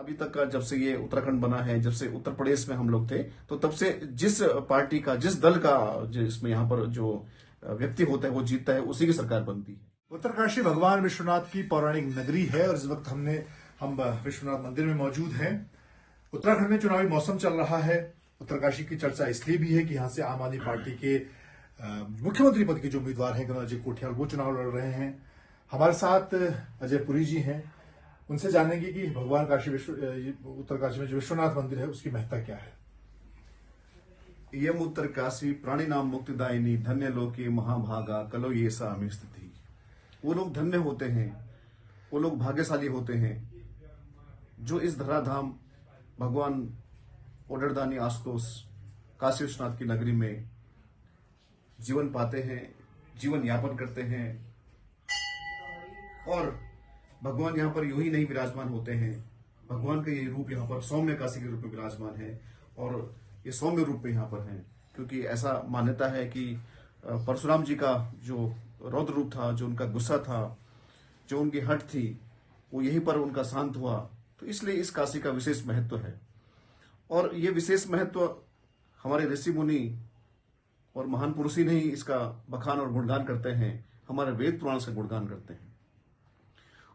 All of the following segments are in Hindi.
अभी तक का जब से ये उत्तराखंड बना है, जब से उत्तर प्रदेश में हम लोग थे, तो तब से जिस पार्टी का, जिस दल का, जिसमें यहाँ पर जो व्यक्ति होता है वो जीतता है, उसी की सरकार बनती है। उत्तरकाशी भगवान विश्वनाथ की पौराणिक नगरी है और इस वक्त हम विश्वनाथ मंदिर में मौजूद हैं। उत्तराखंड में चुनावी मौसम चल रहा है। उत्तरकाशी की चर्चा इसलिए भी है कि यहां से आम आदमी पार्टी के मुख्यमंत्री पद के जो उम्मीदवार हैं गणराज्य कोठियाल, वो चुनाव लड़ रहे हैं। हमारे साथ अजय पुरी जी हैं। उनसे जानेंगे कि भगवान उत्तरकाशी में जो विश्वनाथ मंदिर है उसकी महत्ता क्या है। यम उत्तरकाशी प्राणी नाम मुक्तिदायिनी धन्य लोके महाभागा कलो ये सा हमें स्थिति। वो लोग धन्य होते हैं, वो लोग भाग्यशाली होते हैं जो इस धराधाम भगवान ओडरदानी आशुतोष काशी विश्वनाथ की नगरी में जीवन पाते हैं, जीवन यापन करते हैं। और भगवान यहाँ पर यूं ही नहीं विराजमान होते हैं, भगवान का ये रूप यहाँ पर सौम्य काशी के रूप में विराजमान है और ये सौम्य रूप में यहाँ पर है, क्योंकि ऐसा मान्यता है कि परशुराम जी का जो रौद्र रूप था, जो उनका गुस्सा था, जो उनकी हट थी, वो यहीं पर उनका शांत हुआ। तो इसलिए इस काशी का विशेष महत्व है। और ये विशेष महत्व हमारे ऋषि मुनि और महान पुरुष ही नहीं इसका बखान और गुणगान करते हैं, हमारे वेद पुराण से गुणगान करते हैं।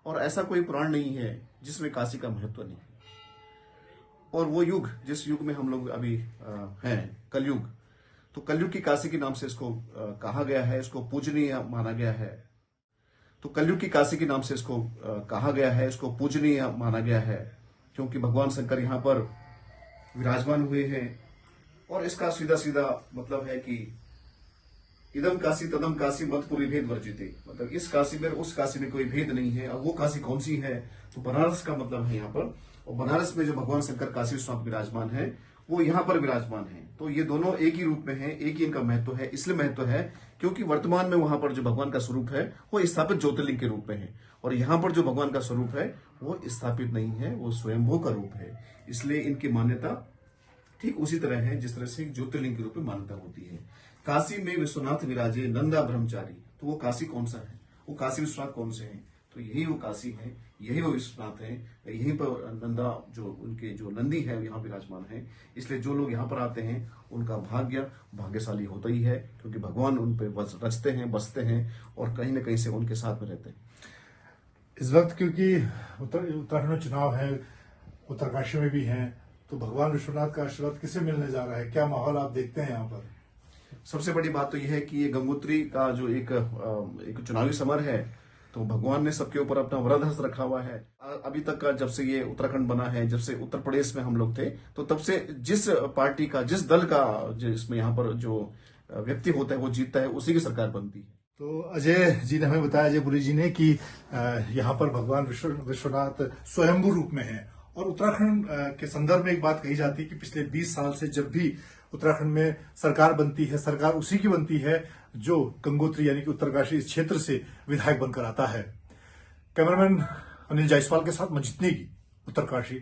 और ऐसा कोई पुराण नहीं है जिसमें काशी का महत्व नहीं है। और वो युग, जिस युग में हम लोग अभी हैं, कलयुग, तो कलयुग की काशी के नाम से इसको कहा गया है, इसको पूजनीय माना गया है। तो कलयुग की काशी के नाम से इसको कहा गया है, इसको पूजनीय माना गया है, क्योंकि भगवान शंकर यहाँ पर विराजमान हुए हैं। और इसका सीधा सीधा मतलब है कि इदम काशी तदम काशी मतपुरी भेद वर्जिते, मतलब इस काशी में उस काशी में कोई भेद नहीं है। अब वो काशी कौन सी है, तो बनारस का मतलब है यहाँ पर। और बनारस में जो भगवान शंकर काशी विश्वनाथ विराजमान है वो यहाँ पर विराजमान है। तो ये दोनों एक ही रूप में है, एक ही इनका महत्व है। इसलिए महत्व है क्योंकि वर्तमान में वहां पर जो भगवान का स्वरूप है वो स्थापित ज्योतिर्लिंग के रूप में है, और यहाँ पर जो भगवान का स्वरूप है वो स्थापित नहीं है, वो स्वयंभू का रूप है। इसलिए इनकी मान्यता ठीक उसी तरह है जिस तरह से ज्योतिर्लिंग के रूप में मान्यता होती है। काशी में विश्वनाथ विराजे नंदा ब्रह्मचारी, तो वो काशी कौन सा है, वो काशी विश्वनाथ कौन से हैं, तो यही वो काशी है, यही वो विश्वनाथ है। यहीं पर नंदा जो उनके जो नंदी है यहाँ विराजमान है। इसलिए जो लोग यहाँ पर आते हैं उनका भाग्यशाली होता ही है, क्योंकि भगवान उन पे रचते हैं, बसते हैं और कहीं ना कहीं से उनके साथ में रहते हैं। इस वक्त क्योंकि उत्तराखंड में चुनाव है, उत्तरकाशी में भी है, तो भगवान विश्वनाथ का आशीर्वाद किसे मिलने जा रहा है, क्या माहौल आप देखते हैं यहाँ पर? सबसे बड़ी बात तो यह है कि ये गंगोत्री का जो एक चुनावी समर है, तो भगवान ने सबके ऊपर अपना वरद हस्त रखा हुआ है। अभी तक का जब से ये उत्तराखंड बना है, जब से उत्तर प्रदेश में हम लोग थे, तो तब से जिस पार्टी का, जिस दल का, जिसमें यहाँ पर जो व्यक्ति होता है वो जीतता है, उसी की सरकार बनती है। तो अजय जी ने हमें बताया, अजय पुरी जी ने, कि यहाँ पर भगवान विश्वनाथ स्वयंभू रूप में है। और उत्तराखंड के संदर्भ में एक बात कही जाती है कि पिछले 20 साल से जब भी उत्तराखंड में सरकार बनती है, सरकार उसी की बनती है जो गंगोत्री यानी कि उत्तरकाशी इस क्षेत्र से विधायक बनकर आता है। कैमरामैन अनिल जायसवाल के साथ मंजीत नेगी, उत्तरकाशी।